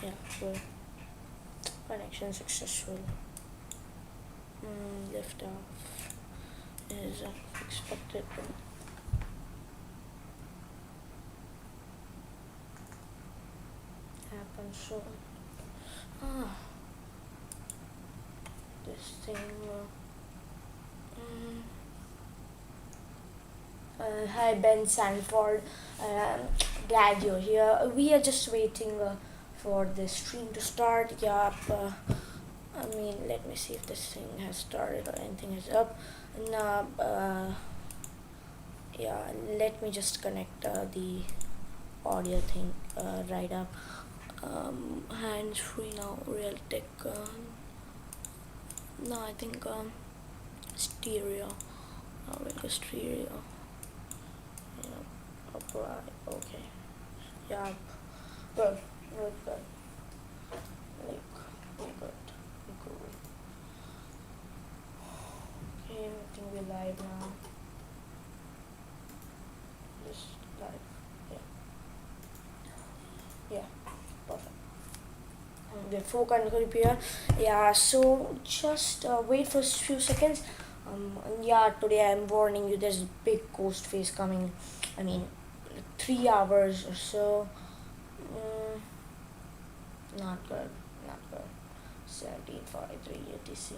Yeah, cool. Connection successful. Lift off is expected to happen soon. This thing. Hi Ben Sanford, glad you're here. We are just waiting for the stream to start. Yup. I mean, let me see if this thing has started or anything is up. No. Yeah. Let me just connect the audio thing right up. Hands free now. Real tech. No, I think stereo. We'll go stereo. Yeah. Apply. Okay. Yeah. Good. Good. Good. Like, good. Cool. Okay, I think we're live now. Just live. Yeah. Yeah. Perfect. The folk and repair. Yeah. So just wait for a few seconds. Yeah. Today I'm warning you. There's a big ghost face coming. I mean, 3 hours or so. Not good. Not good. 1743 UTC.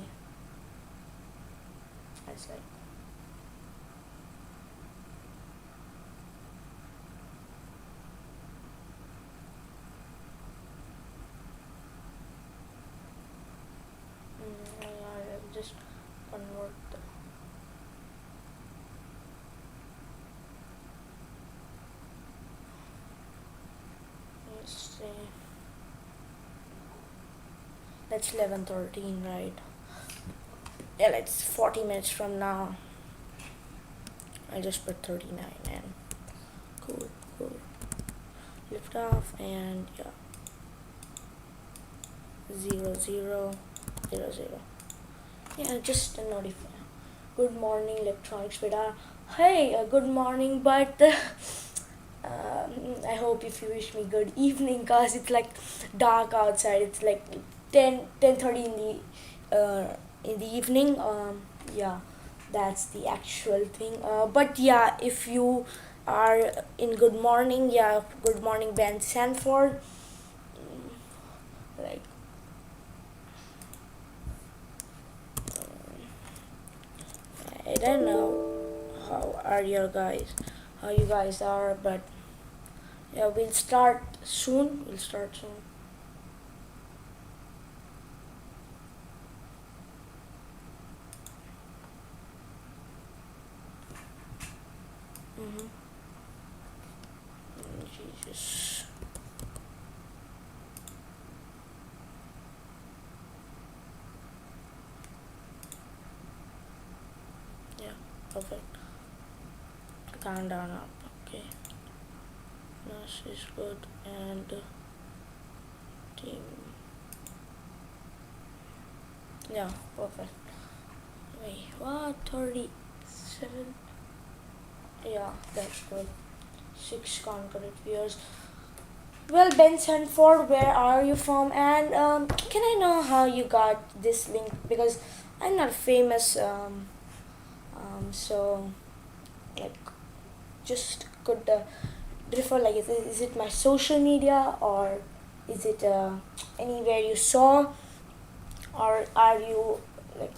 That's like. I'll just convert the. Let's see. That's 11:13, right? Yeah, it's 40 minutes from now. I just put 39 and cool. Lift off and yeah. 0000. Yeah, just a notify. Good morning, electronics Pitara. Hey, good morning, but I hope if you wish me good evening, cause it's like dark outside. It's like 10:30 in the evening. Yeah, that's the actual thing. But yeah, if you are in good morning, yeah, good morning, Ben Sanford. Like. I don't know how you guys are, but yeah, we'll start soon. Mm-hmm. Jesus. Yeah, perfect. Countdown up. Okay. This is good and team. Yeah, perfect. Wait, what? 37? Yeah, that's good. 6 concurrent viewers. Well, Ben Sanford, where are you from? And can I know how you got this link? Because I'm not famous, so like just could refer like is it my social media or is it anywhere you saw or are you like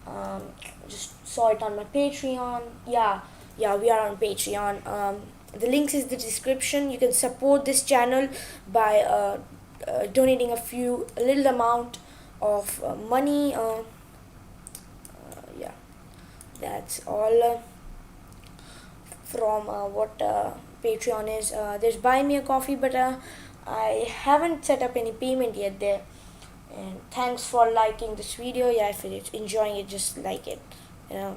um, just saw it on my Patreon? Yeah, we are on Patreon. The links is the description. You can support this channel by donating a little amount of money. Yeah, that's all from what Patreon is. There's buy me a coffee, but I haven't set up any payment yet there. And thanks for liking this video. Yeah, if you're enjoying it, just like it. You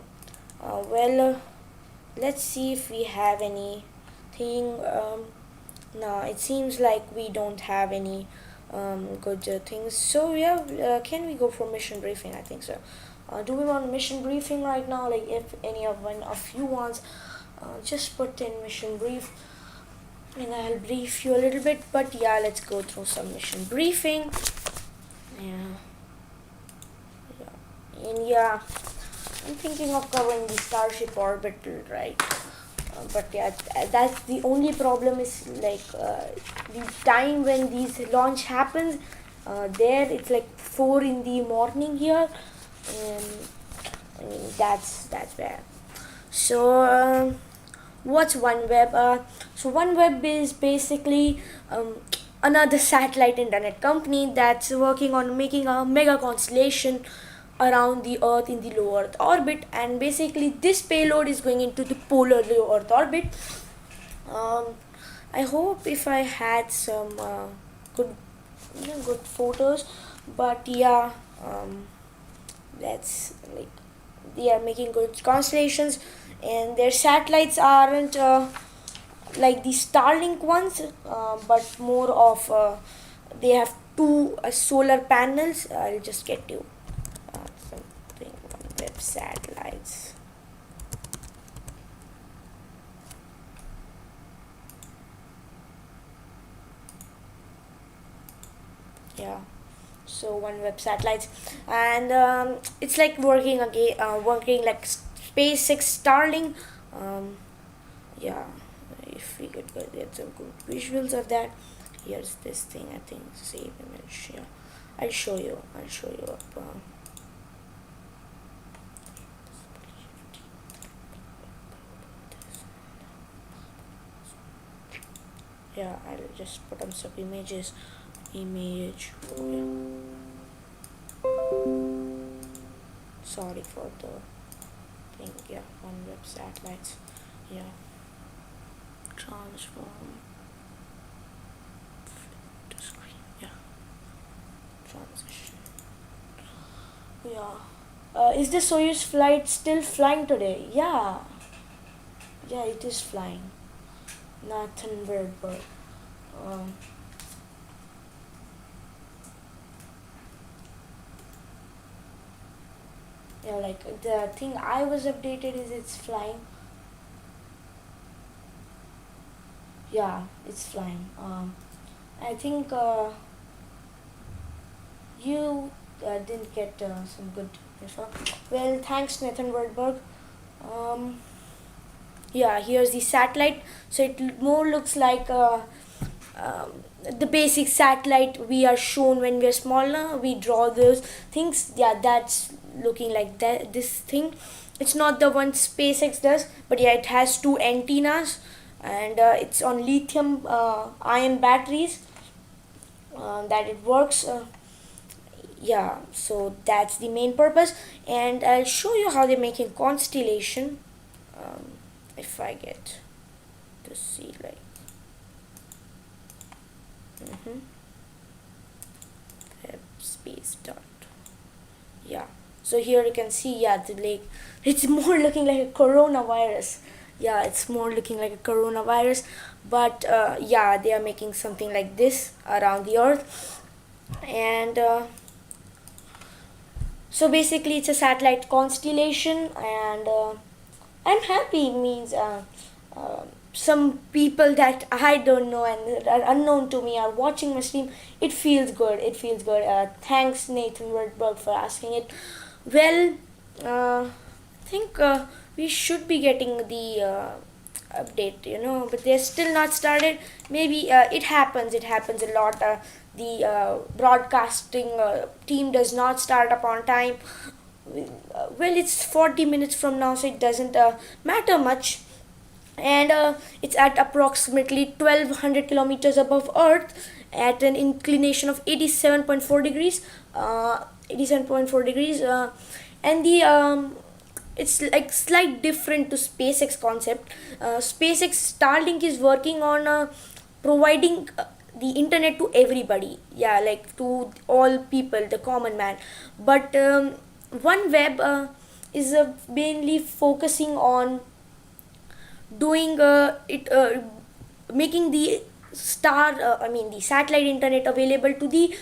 know. Let's see if we have anything. No, it seems like we don't have any good things. So yeah, can we go for mission briefing? I think so. Do we want mission briefing right now? Like if any of one of you wants, just put in mission brief. and I'll brief you a little bit, but yeah, let's go through some mission briefing. Yeah, and yeah, I'm thinking of covering the Starship orbital, right? But yeah, that's the only problem is like the time when these launch happens. There it's like 4 in the morning here, and I mean that's bad. So what's OneWeb? So OneWeb is basically another satellite internet company that's working on making a mega constellation around the Earth in the low Earth orbit, and basically this payload is going into the polar low Earth orbit. Um, I hope if I had some good, good photos, but yeah, that's like they are making good constellations, and their satellites aren't like the Starlink ones, but more of they have two solar panels. I'll just get you something on web satellites. Yeah, so OneWeb satellites, and it's like working again, working like SpaceX Starlink. Um, yeah, if we could get some good visuals of that. Here's this thing, I think, save image. Yeah, I'll show you. I'll show you up. Yeah, I'll just put on some images. Image. Sorry for the thing. Yeah, OneWeb satellites. Yeah, transform to screen. Yeah, transition. Yeah. Is the Soyuz flight still flying today? Yeah. Yeah, it is flying. Nathan Berber. Um, yeah, like the thing I was updated is it's flying. Yeah, it's flying. I think you didn't get some good info. Well, thanks, Nathan Wordberg. Um, yeah, here's the satellite. So it more looks like um, the basic satellite we are shown when we are smaller. We draw those things. Yeah, that's looking like that. This thing. It's not the one SpaceX does, but yeah, it has two antennas, and it's on lithium ion batteries that it works. Yeah, so that's the main purpose, and I'll show you how they're making constellation. Um, if I get to see like mm-hmm. Web space dot. Yeah, so here you can see, yeah, the lake. It's more looking like a coronavirus. Yeah, it's more looking like a coronavirus, but yeah, they are making something like this around the earth, and so basically it's a satellite constellation, and I'm happy. Means some people that I don't know and are unknown to me are watching my stream. It feels good. It feels good. Thanks, Nathan Wordberg, for asking it. Well, I think we should be getting the update, but they're still not started. Maybe it happens. It happens a lot. The broadcasting team does not start up on time. Well, it's 40 minutes from now, so it doesn't matter much, and it's at approximately 1200 kilometers above earth at an inclination of 87.4 degrees 87.4 degrees, and the it's like slight different to SpaceX concept. SpaceX Starlink is working on providing the internet to everybody, yeah, like to all people, the common man, but OneWeb is mainly focusing on doing it making the the satellite internet available to the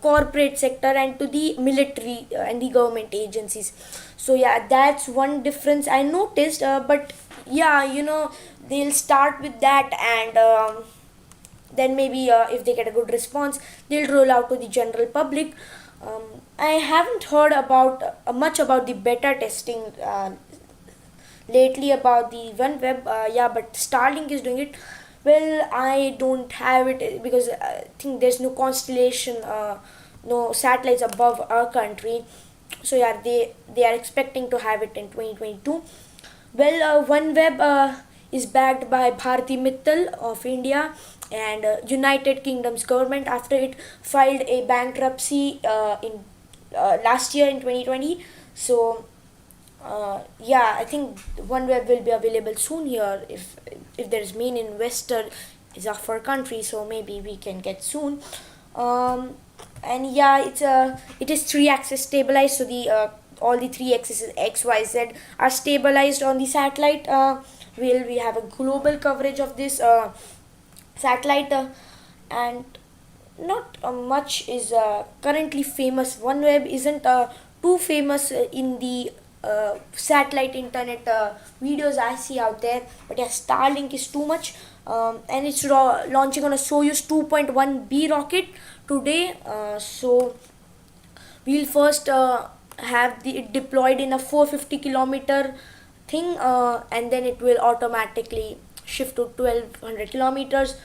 corporate sector and to the military and the government agencies. So yeah, that's one difference I noticed, but yeah, they'll start with that, and then maybe if they get a good response, they'll roll out to the general public. um, I haven't heard about much about the beta testing lately about the OneWeb. Yeah, but Starlink is doing it. Well, I don't have it because I think there's no constellation, no satellites above our country. So yeah, they are expecting to have it in 2022. Well, OneWeb is backed by Bharti Mittal of India and United Kingdom's government after it filed a bankruptcy in last year in 2020. So yeah, I think OneWeb will be available soon here if there is main investor is of our country, so maybe we can get soon. And yeah, it is three axis stabilized, so the all the three axes X Y Z are stabilized on the satellite. We have a global coverage of this satellite, and not much is currently famous. OneWeb isn't too famous in the satellite internet videos I see out there, but yeah, Starlink is too much. And it's launching on a Soyuz 2.1B rocket today. So we'll first have it deployed in a 450-kilometer thing, and then it will automatically shift to 1200 kilometers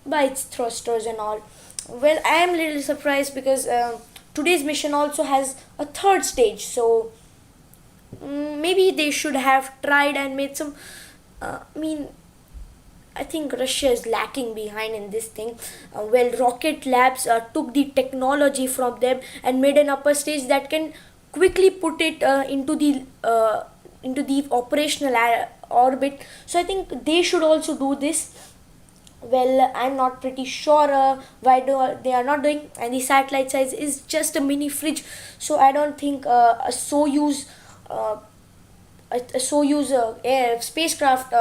by its thrusters and all. Well, I am a little surprised because today's mission also has a third stage, so maybe they should have tried and made some. I mean, I think Russia is lacking behind in this thing. Well, Rocket Labs took the technology from them and made an upper stage that can quickly put it into the operational orbit. So I think they should also do this. Well, I'm not pretty sure they are not doing. And the satellite size is just a mini fridge, so I don't think uh, a Soyuz air spacecraft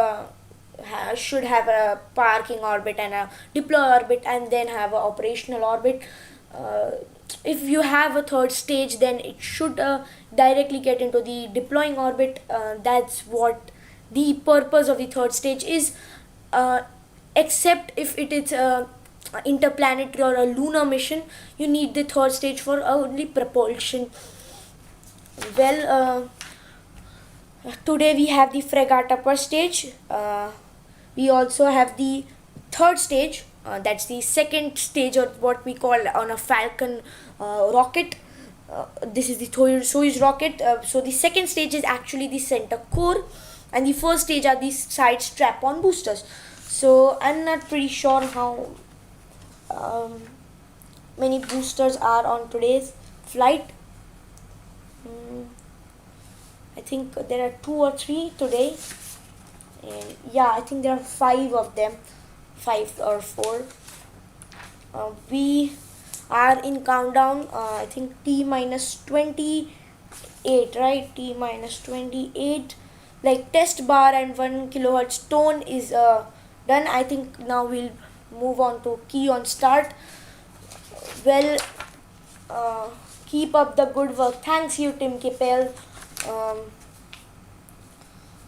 should have a parking orbit and a deploy orbit and then have a operational orbit. Uh, if you have a third stage, then it should directly get into the deploying orbit. That's what the purpose of the third stage is. Uh, Except if it is a interplanetary or a lunar mission, you need the third stage for only propulsion. Well, today we have the Fregat upper stage. We also have the third stage. That's the second stage, or what we call on a Falcon rocket. This is the Soyuz rocket. So the second stage is actually the center core, and the first stage are these side strap-on boosters. So I'm not pretty sure how um, many boosters are on today's flight. I think there are 2 or 3 today, and yeah, I think there are 5 of them, 5 or 4. We are in countdown. I think T minus 28, right? T minus 28. Like test bar and 1 kilohertz tone is done. I think now we'll move on to key on start. Well, keep up the good work. Thanks you, Tim Kipel. Um,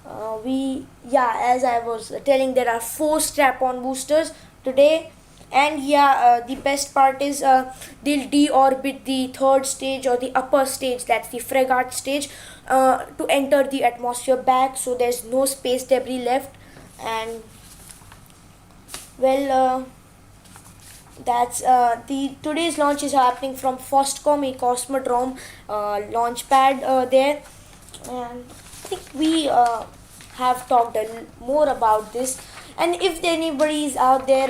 as I was telling, there are 4 strap-on boosters today, and yeah, the best part is they'll deorbit the third stage or the upper stage, that's the Fregat stage, to enter the atmosphere back, so there's no space debris left. And well, that's the today's launch is happening from Fostcom, a Cosmodrome launch pad there, and I think we have talked more about this. And if anybody is out there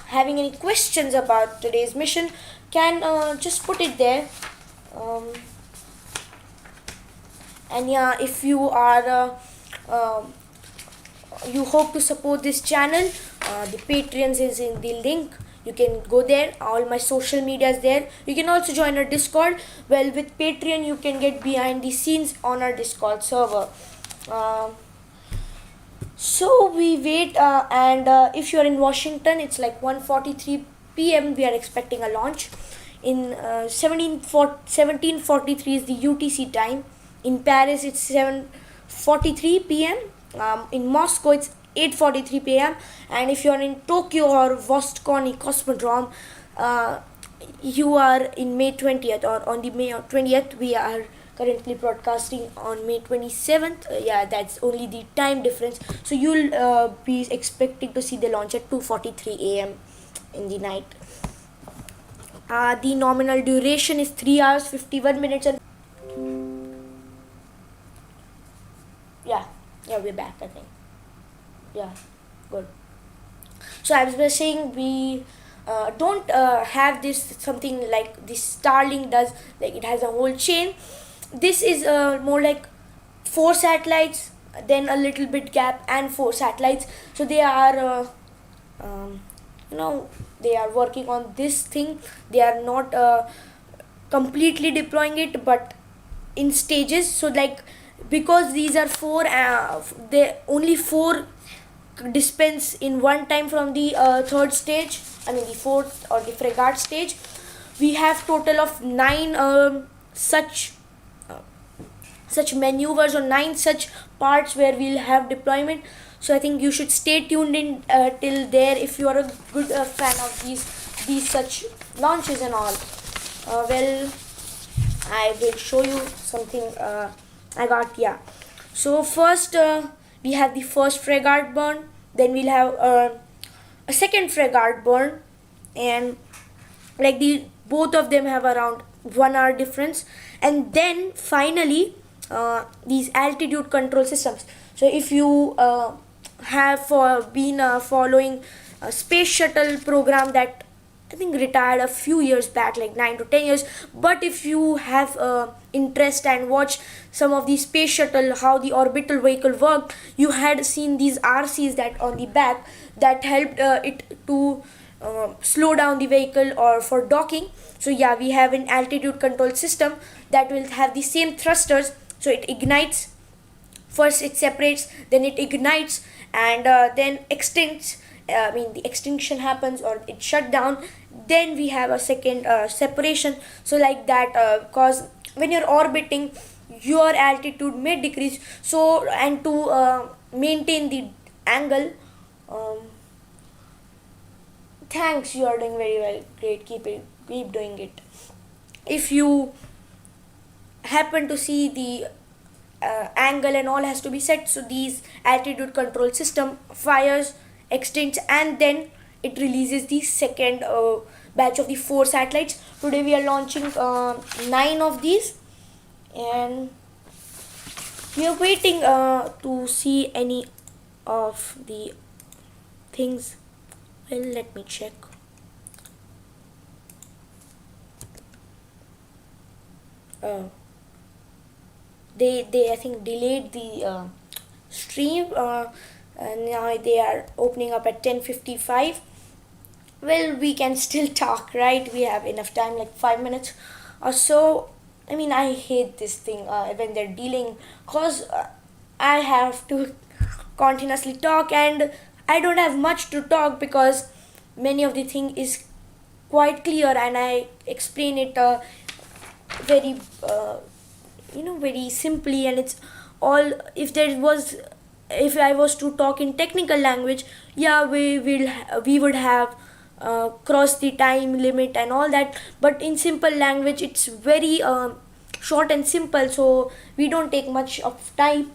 having any questions about today's mission, can just put it there. And yeah, if you are you hope to support this channel, the Patreons is in the link. You can go there. All my social media is there. You can also join our Discord. Well, with Patreon you can get behind the scenes on our Discord server. So we wait, and if you're in Washington, it's like 1:43 p.m. We are expecting a launch. In 1743 is the UTC time. In Paris, it's 7:43 p.m. In Moscow it's 8:43 p.m. and if you are in Tokyo or Vostokny Cosmodrome, you are in May 20th, or on the May 20th. We are currently broadcasting on May 27th. Yeah, that's only the time difference. So you'll be expecting to see the launch at 2:43 a.m. in the night. The nominal duration is 3 hours 51 minutes and yeah, we're back, I think. Yeah, good. So I was saying we don't have this something like this Starlink does, like it has a whole chain. This is more like 4 satellites, then a little bit gap and 4 satellites. So they are um, you know, they are working on this thing. They are not completely deploying it, but in stages. So like, because these are four, they only four dispense in one time from the third stage, I mean the fourth or the Fregat stage. We have total of 9 uh, such maneuvers, or 9 such parts where we'll have deployment. So I think you should stay tuned in till there if you are a good fan of these such launches and all. Well, I will show you something I got. Yeah, so first we have the first Fregat burn, then we'll have a second Fregat burn, and like the both of them have around 1 hour difference. And then finally these altitude control systems. So if you have been following a space shuttle program that I think retired a few years back, like 9 to 10 years. But if you have interest and watch some of the space shuttle, how the orbital vehicle worked, you had seen these RCs that on the back that helped it to slow down the vehicle or for docking. So yeah, we have an altitude control system that will have the same thrusters. So it ignites. First it separates, then it ignites, and then extincts. I mean the extinction happens or it shut down. Then we have a second separation. So like that, cause when you're orbiting, your altitude may decrease. So and to maintain the angle, um, thanks, you are doing very well, great, keep doing it. If you happen to see the angle and all has to be set, so these altitude control system fires, extends, and then it releases the second batch of the 4 satellites. Today we are launching 9 of these, and we are waiting to see any of the things. Well, let me check. They I think delayed the stream, and now they are opening up at 10:55. Well, we can still talk, right? We have enough time, like 5 minutes or so. I mean, I hate this thing when they're dealing, cause I have to continuously talk, and I don't have much to talk because many of the thing is quite clear, and I explain it very very simply. And it's all, if I was to talk in technical language, yeah, we would have crossed the time limit and all that. But in simple language, it's very short and simple, so we don't take much of time.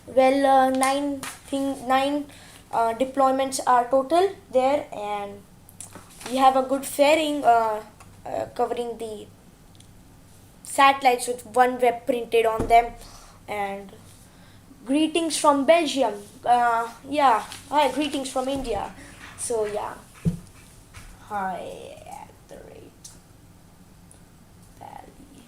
Well, nine deployments are total there, and we have a good fairing covering the satellites with OneWeb printed on them. And greetings from Belgium. Yeah, hi, greetings from India. So yeah, hi at the rate Valley.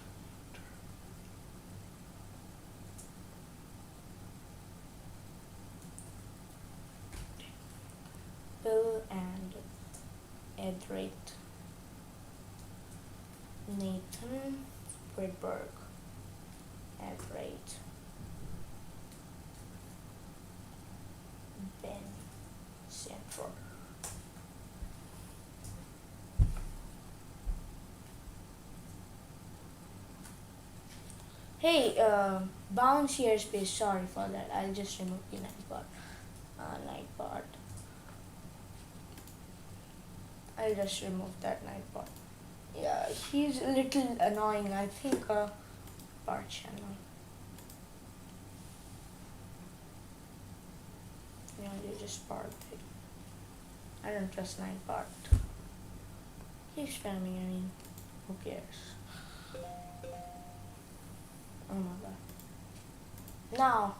Bill and at rate Nathan Friedberg at rate Ben Central. Hey, Bouncy airspace. Sorry for that. I'll just remove the night part. Night part. I'll just remove that night part. Yeah, he's a little annoying. I think part channel. Yeah, you just part it. I don't trust night part. He's spamming. I mean, who cares? Oh my god. Now,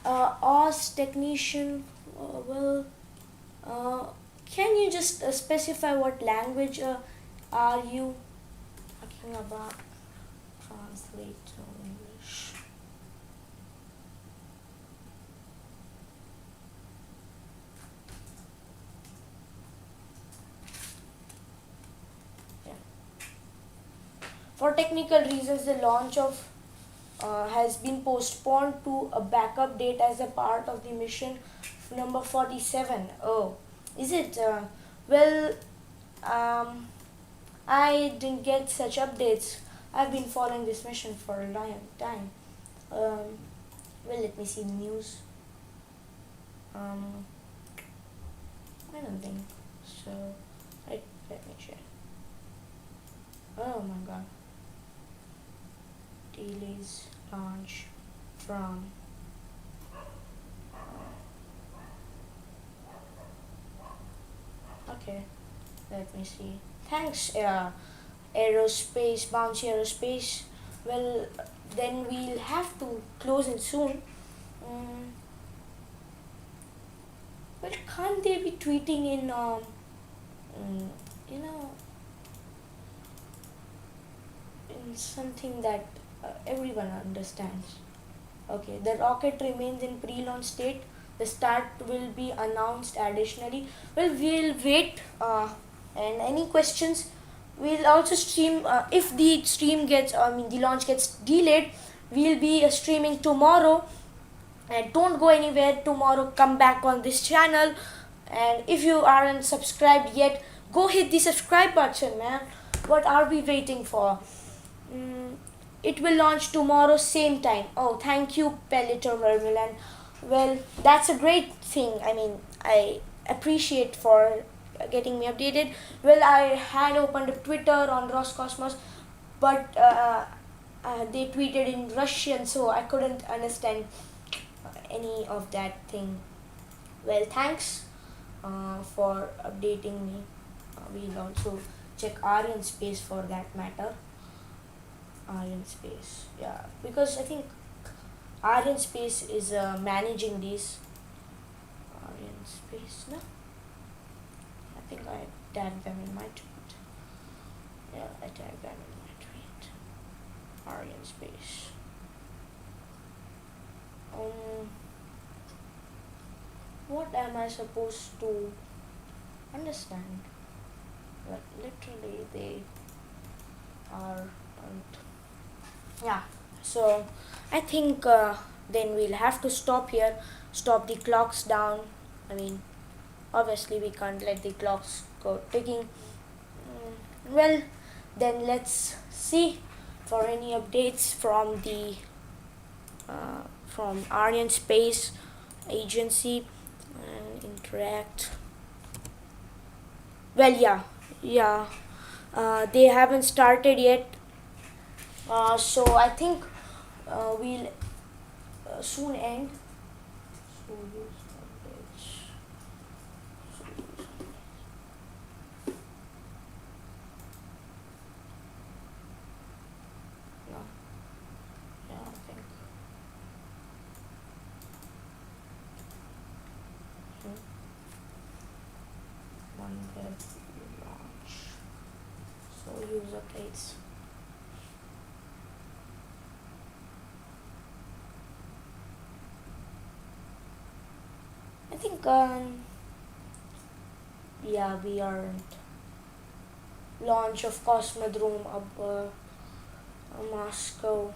Oz technician. Well, uh, can you just specify what language are you talking about? Translate to English. Yeah. For technical reasons, the launch of has been postponed to a backup date as a part of the mission number 47. Oh, is it? Well, um, I didn't get such updates. I've been following this mission for a long time. Um, well, let me see the news. Um, I don't think so. Let me check. Oh my god. Delays launch from okay, let me see. Thanks, aerospace, bouncy aerospace. Well, then we'll have to close it soon. Mm, but can't they be tweeting in mm, you know, in something that everyone understands? Okay, the rocket remains in pre-launch state. The start will be announced additionally. Well, we'll wait. And any questions? We'll also stream. If the stream gets, I mean, the launch gets delayed, we'll be streaming tomorrow. And don't go anywhere tomorrow. Come back on this channel. And if you aren't subscribed yet, go hit the subscribe button, man. What are we waiting for? Mm, it will launch tomorrow, same time. Oh, thank you, Pelleter Vermeulen. Well, that's a great thing. I mean, I appreciate for getting me updated. Well, I had opened a Twitter on Roscosmos, but they tweeted in Russian, so I couldn't understand any of that thing. Well, thanks for updating me. We'll also check Arianespace for that matter. Arianespace, yeah, because I think Arianespace is managing these. Arianespace, no, I think I tagged them in my tweet. Yeah, I tagged them in my tweet. Arianespace. Um, what am I supposed to understand? But literally, they are. Yeah, so I think then we'll have to stop here, stop the clocks down. I mean, obviously we can't let the clocks go ticking. Well, then let's see for any updates from the from Arianespace agency and interact. Well, yeah, they haven't started yet. So I think we'll soon end. Soyuz updates. Soyuz. No. Yeah, I think. OneWeb launch. Soyuz updates. I think yeah, we aren't. Launch of Cosmodrome of Moscow.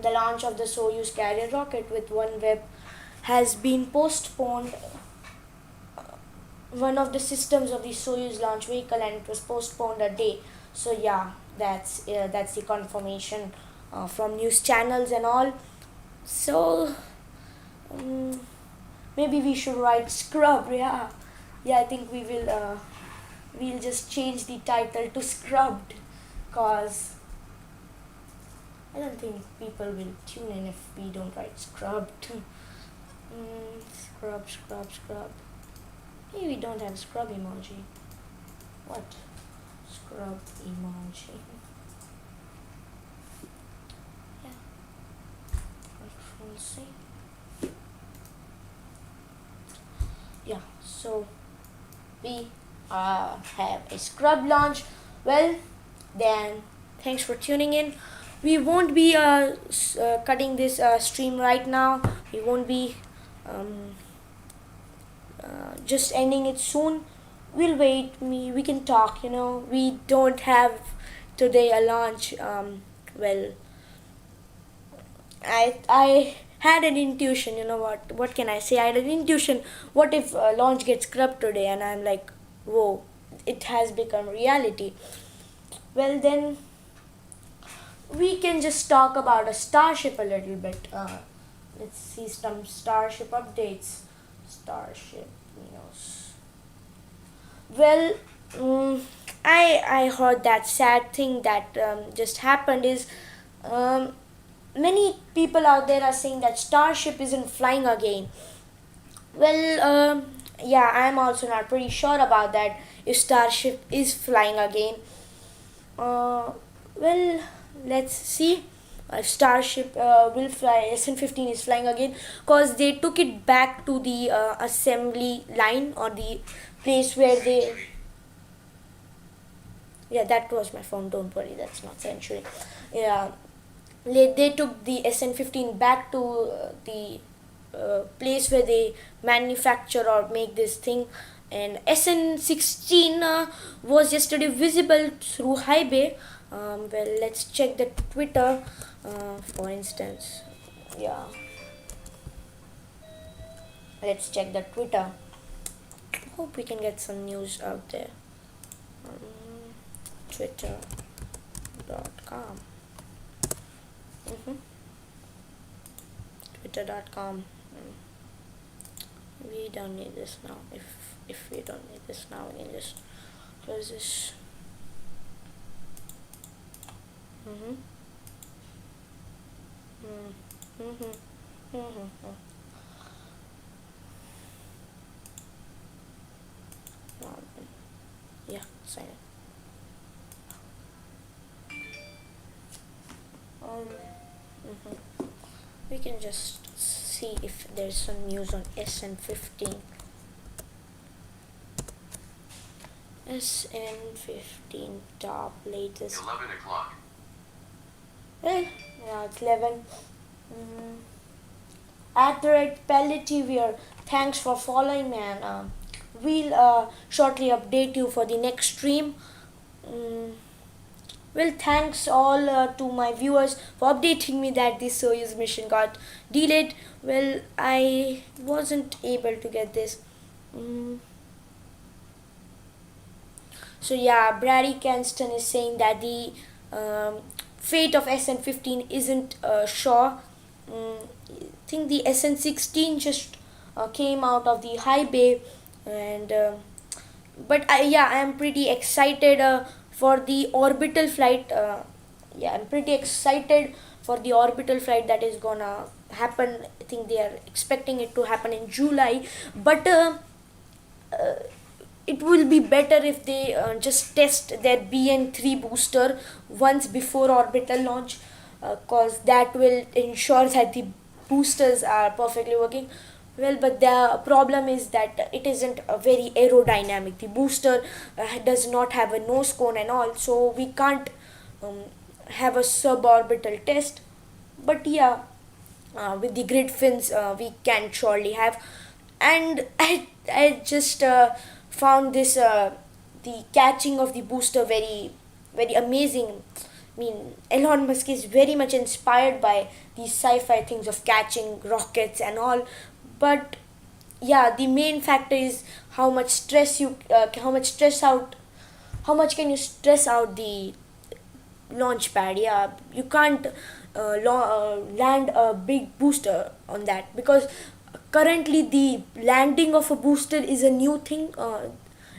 The launch of the Soyuz carrier rocket with OneWeb has been postponed. One of the systems of the Soyuz launch vehicle, and it was postponed a day. So yeah, that's the confirmation from news channels and all. So um, maybe we should write scrub. Yeah, yeah. I think we'll just change the title to scrubbed, cause I don't think people will tune in if we don't write scrubbed. Scrub, scrub, scrub. Maybe we don't have scrub emoji. What? Scrub emoji. Yeah. Control C. Yeah. So we have a scrub launch. Well, then thanks for tuning in. We won't be cutting this stream right now. We won't be um, just ending it soon. We'll wait. We can talk. We don't have today a launch. Well, I had an intuition. You know what? What can I say? I had an intuition. What if launch gets scrubbed today? And I'm like, whoa! It has become reality. Well then, we can just talk about a starship a little bit. Let's see some starship updates. Starship news. Well, I heard that sad thing that just happened is um, many people out there are saying that Starship isn't flying again. Well, yeah, I'm also not pretty sure about that. If Starship is flying again, uh, well, let's see. If Starship will fly, SN15 is flying again, because they took it back to the assembly line, or the place where they. Yeah, that was my phone. Don't worry, that's not censoring. Yeah, they took the SN15 back to the place where they manufacture or make this thing, and SN16 was yesterday visible through high bay. Well, let's check the Twitter, for instance. Yeah, let's check the Twitter. Hope we can get some news out there. Twitter.com. Twitter.com. We don't need this now. If we don't need this now, we can just close this. Mm-hmm. Mm-hmm. Mm-hmm. Yeah, sign it. We can just see if there's some news on SN15. SN15 top latest. 11 o'clock. Well, yeah, it's 11. At the rate Pelletier, thanks for following, man. We'll shortly update you for the next stream. Well, thanks all to my viewers for updating me that this Soyuz mission got delayed. Well, I wasn't able to get this. So yeah, Brady Canston is saying that the fate of SN15 isn't sure. I think the SN16 just came out of the high bay, and but yeah, I'm pretty excited for the orbital flight. Yeah, I'm pretty excited for the orbital flight that is gonna happen. I think they are expecting it to happen in July, but uh, it will be better if they just test their BN3 booster once before orbital launch, cause that will ensure that the boosters are perfectly working. Well, but the problem is that it isn't very aerodynamic. The booster does not have a nose cone and all, so we can't um, have a suborbital test. But yeah, with the grid fins, we can surely have. And I just found this the catching of the booster very very amazing. I mean, Elon Musk is very much inspired by these sci-fi things of catching rockets and all, but yeah, the main factor is how much can you stress out the launch pad. Yeah, you can't land a big booster on that, because currently the landing of a booster is a new thing,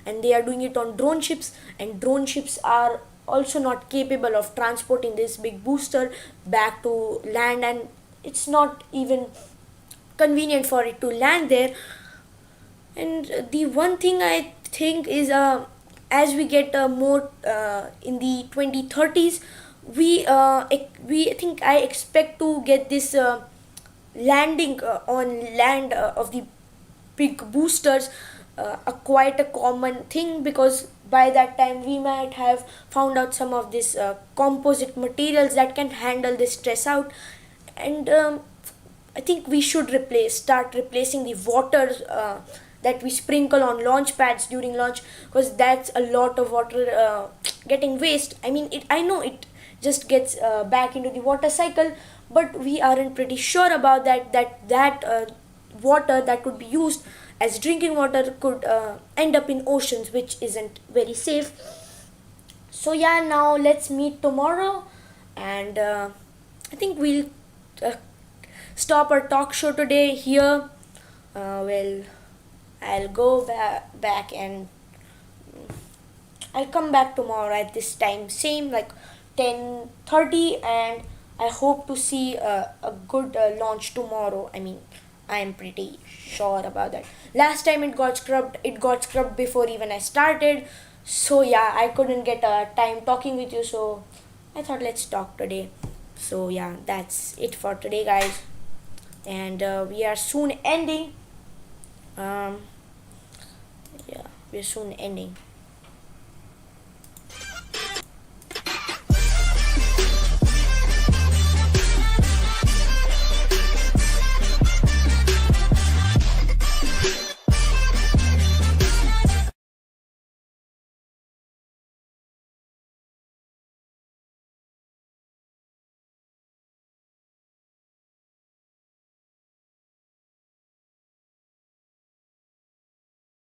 and they are doing it on drone ships, and drone ships are also not capable of transporting this big booster back to land, and it's not even convenient for it to land there. And the one thing I think is, as we get more in the 2030s, we think I expect to get this landing on land of the big boosters a quite a common thing, because by that time we might have found out some of this composite materials that can handle this stress out. And I think we should start replacing the water that we sprinkle on launch pads during launch, because that's a lot of water getting waste. I mean, I know it just gets back into the water cycle, but we aren't pretty sure about that water that could be used as drinking water could end up in oceans, which isn't very safe. So yeah, now let's meet tomorrow, and I think we'll uh, stop our talk show today here. Well, I'll go back, and I'll come back tomorrow at this time, same like 10:30, and I hope to see a good launch tomorrow. I mean, I am pretty sure about that. Last time it got scrubbed. It got scrubbed before even I started. So yeah, I couldn't get time talking with you. So I thought let's talk today. So yeah, that's it for today, guys, and we are soon ending. Um, yeah, we're soon ending.